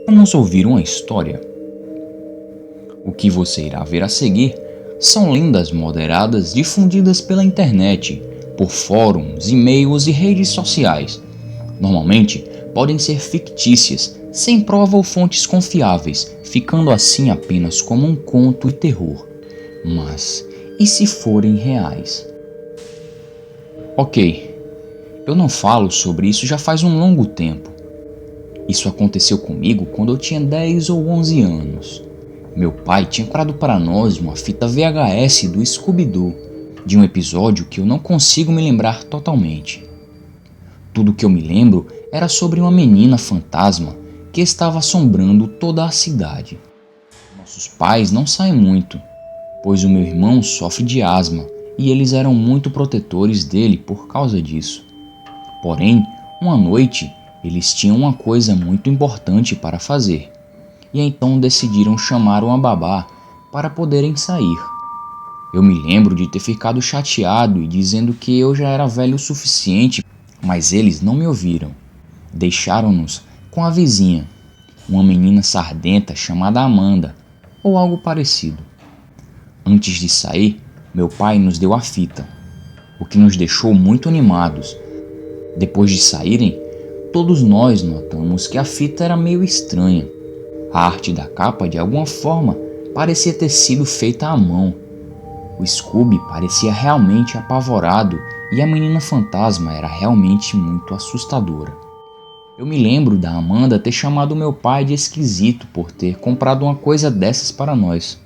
Vamos ouvir uma história. O que você irá ver a seguir são lendas moderadas difundidas pela internet, por fóruns, e-mails e redes sociais. Normalmente, podem ser fictícias, sem prova ou fontes confiáveis, ficando assim apenas como um conto e terror. Mas, e se forem reais? Ok, eu não falo sobre isso já faz um longo tempo. Isso aconteceu comigo quando eu tinha 10 ou 11 anos. Meu pai tinha comprado para nós uma fita VHS do Scooby-Doo, de um episódio que eu não consigo me lembrar totalmente. Tudo que eu me lembro era sobre uma menina fantasma que estava assombrando toda a cidade. Nossos pais não saem muito, pois o meu irmão sofre de asma e eles eram muito protetores dele por causa disso. Porém, uma noite, eles tinham uma coisa muito importante para fazer, e então decidiram chamar uma babá para poderem sair. Eu me lembro de ter ficado chateado e dizendo que eu já era velho o suficiente, mas eles não me ouviram. Deixaram-nos com a vizinha, uma menina sardenta chamada Amanda, ou algo parecido. Antes de sair, meu pai nos deu a fita, o que nos deixou muito animados. Depois de saírem, todos nós notamos que a fita era meio estranha. A arte da capa, de alguma forma, parecia ter sido feita à mão. O Scooby parecia realmente apavorado e a menina fantasma era realmente muito assustadora. Eu me lembro da Amanda ter chamado meu pai de esquisito por ter comprado uma coisa dessas para nós.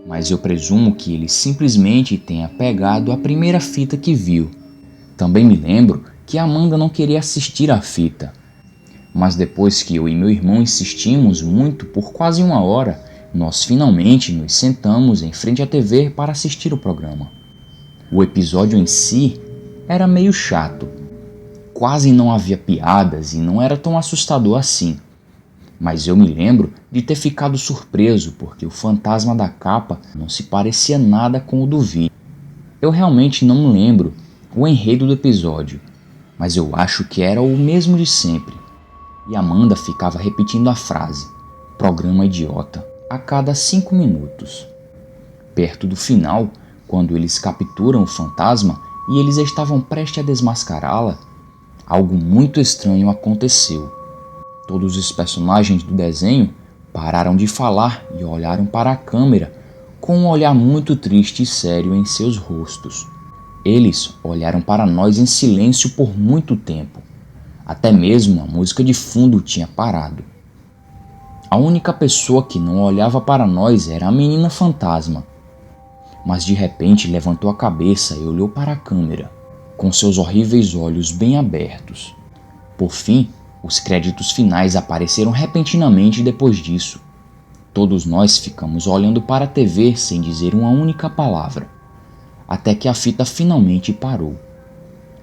Mas eu presumo que ele simplesmente tenha pegado a primeira fita que viu. Também me lembro que a Amanda não queria assistir à fita. Mas depois que eu e meu irmão insistimos muito por quase uma hora, nós finalmente nos sentamos em frente à TV para assistir o programa. O episódio em si era meio chato. Quase não havia piadas e não era tão assustador assim. Mas eu me lembro de ter ficado surpreso porque o fantasma da capa não se parecia nada com o do vídeo. Eu realmente não me lembro o enredo do episódio, mas eu acho que era o mesmo de sempre. E Amanda ficava repetindo a frase, programa idiota, a cada 5 minutos. Perto do final, quando eles capturam o fantasma e eles estavam prestes a desmascará-la, algo muito estranho aconteceu. Todos os personagens do desenho pararam de falar e olharam para a câmera com um olhar muito triste e sério em seus rostos. Eles olharam para nós em silêncio por muito tempo. Até mesmo a música de fundo tinha parado. A única pessoa que não olhava para nós era a menina fantasma. Mas de repente levantou a cabeça e olhou para a câmera, com seus horríveis olhos bem abertos. Por fim, os créditos finais apareceram repentinamente depois disso. Todos nós ficamos olhando para a TV sem dizer uma única palavra, até que a fita finalmente parou.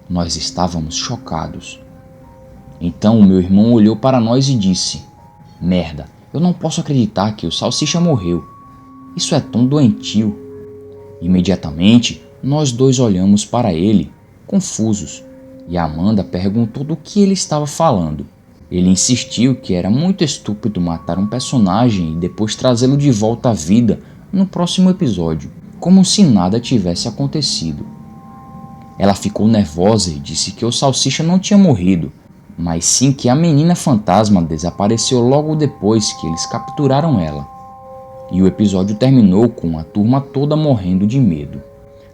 Nós estávamos chocados. Então o meu irmão olhou para nós e disse: "Merda, eu não posso acreditar que o Salsicha morreu. Isso é tão doentio." Imediatamente, nós dois olhamos para ele, confusos, e a Amanda perguntou do que ele estava falando. Ele insistiu que era muito estúpido matar um personagem e depois trazê-lo de volta à vida no próximo episódio, como se nada tivesse acontecido. Ela ficou nervosa e disse que o Salsicha não tinha morrido, mas sim que a menina fantasma desapareceu logo depois que eles capturaram ela. E o episódio terminou com a turma toda morrendo de medo.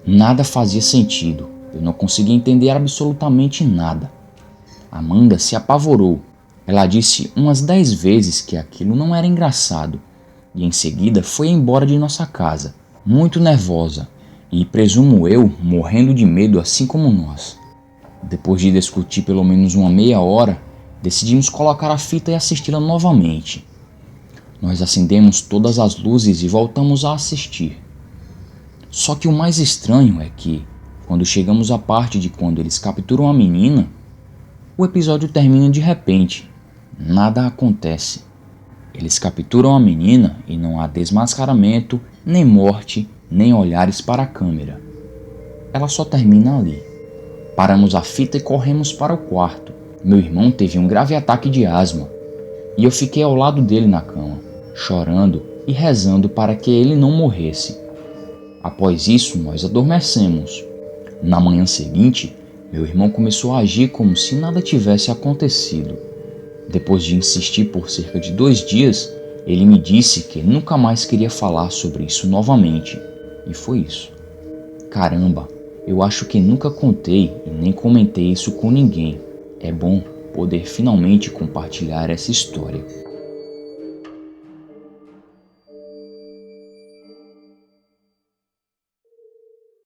Nada fazia sentido, eu não conseguia entender absolutamente nada. Amanda se apavorou. Ela disse umas 10 vezes que aquilo não era engraçado, e em seguida foi embora de nossa casa, muito nervosa, e presumo eu morrendo de medo assim como nós. Depois de discutir pelo menos uma meia hora, decidimos colocar a fita e assisti-la novamente. Nós acendemos todas as luzes e voltamos a assistir. Só que o mais estranho é que, quando chegamos à parte de quando eles capturam a menina, o episódio termina de repente. Nada acontece. Eles capturam a menina e não há desmascaramento, nem morte, nem olhares para a câmera. Ela só termina ali. Paramos a fita e corremos para o quarto. Meu irmão teve um grave ataque de asma. e eu fiquei ao lado dele na cama, chorando e rezando para que ele não morresse. Após isso, nós adormecemos. Na manhã seguinte, meu irmão começou a agir como se nada tivesse acontecido. Depois de insistir por cerca de 2 dias, ele me disse que nunca mais queria falar sobre isso novamente. E foi isso. Caramba, eu acho que nunca contei e nem comentei isso com ninguém. É bom poder finalmente compartilhar essa história.